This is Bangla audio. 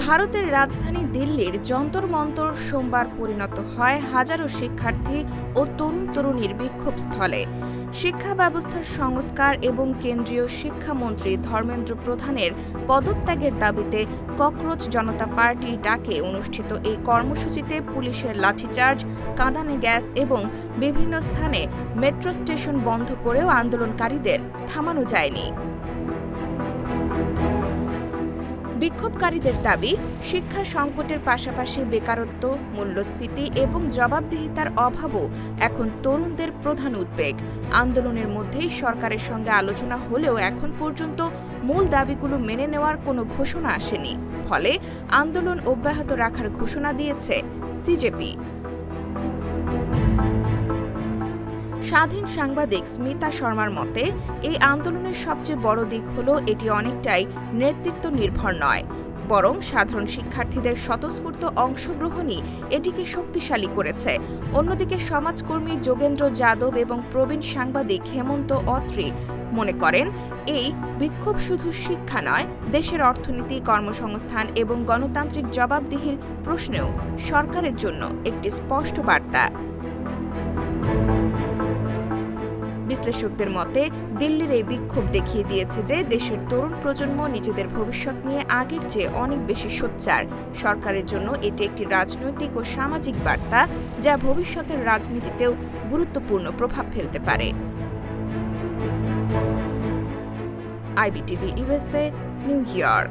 ভারতের রাজধানী দিল্লির যন্তর মন্তর সোমবার পরিণত হয় হাজারো শিক্ষার্থী ও তরুণ-তরুণীর বিক্ষোভস্থলে। শিক্ষা ব্যবস্থার সংস্কার এবং কেন্দ্রীয় শিক্ষামন্ত্রী ধর্মেন্দ্র প্রধানের পদত্যাগের দাবিতে ককরোচ জনতা পার্টির ডাকে অনুষ্ঠিত এই কর্মসূচিতে পুলিশের লাঠিচার্জ, কাঁদানে গ্যাস এবং বিভিন্ন স্থানে মেট্রো স্টেশন বন্ধ করেও আন্দোলনকারীদের থামানো যায়নি। বিক্ষোভকারীদের দাবি, শিক্ষা সংকটের পাশাপাশি বেকারত্ব, মূল্যস্ফীতি এবং জবাবদিহিতার অভাবও এখন তরুণদের প্রধান উদ্বেগ। আন্দোলনের মধ্যেই সরকারের সঙ্গে আলোচনা হলেও এখন পর্যন্ত মূল দাবিগুলো মেনে নেওয়ার কোনো ঘোষণা আসেনি। ফলে আন্দোলন অব্যাহত রাখার ঘোষণা দিয়েছে সিজেপি। স্বাধীন সাংবাদিক স্মিতা শর্মার মতে, এই আন্দোলনের সবচেয়ে বড় দিক হল এটি অনেকটাই নেতৃত্ব নির্ভর নয়, বরং সাধারণ শিক্ষার্থীদের স্বতঃস্ফূর্ত অংশগ্রহণই এটিকে শক্তিশালী করেছে। অন্যদিকে সমাজকর্মী যোগেন্দ্র যাদব এবং প্রবীণ সাংবাদিক হেমন্ত অত্রি মনে করেন, এই বিক্ষোভ শুধু শিক্ষা নয়, দেশের অর্থনীতি, কর্মসংস্থান এবং গণতান্ত্রিক জবাবদিহির প্রশ্নেও সরকারের জন্য একটি স্পষ্ট বার্তা। বিশ্লেষকদের মতে, দিল্লির এই বিক্ষোভ দেখিয়ে দিয়েছে যে দেশের তরুণ প্রজন্ম নিজেদের ভবিষ্যৎ নিয়ে আগের চেয়ে অনেক বেশি সোচ্চার। সরকারের জন্য এটি একটি রাজনৈতিক ও সামাজিক বার্তা, যা ভবিষ্যতের রাজনীতিতেও গুরুত্বপূর্ণ প্রভাব ফেলতে পারে। IBTV USA, new York.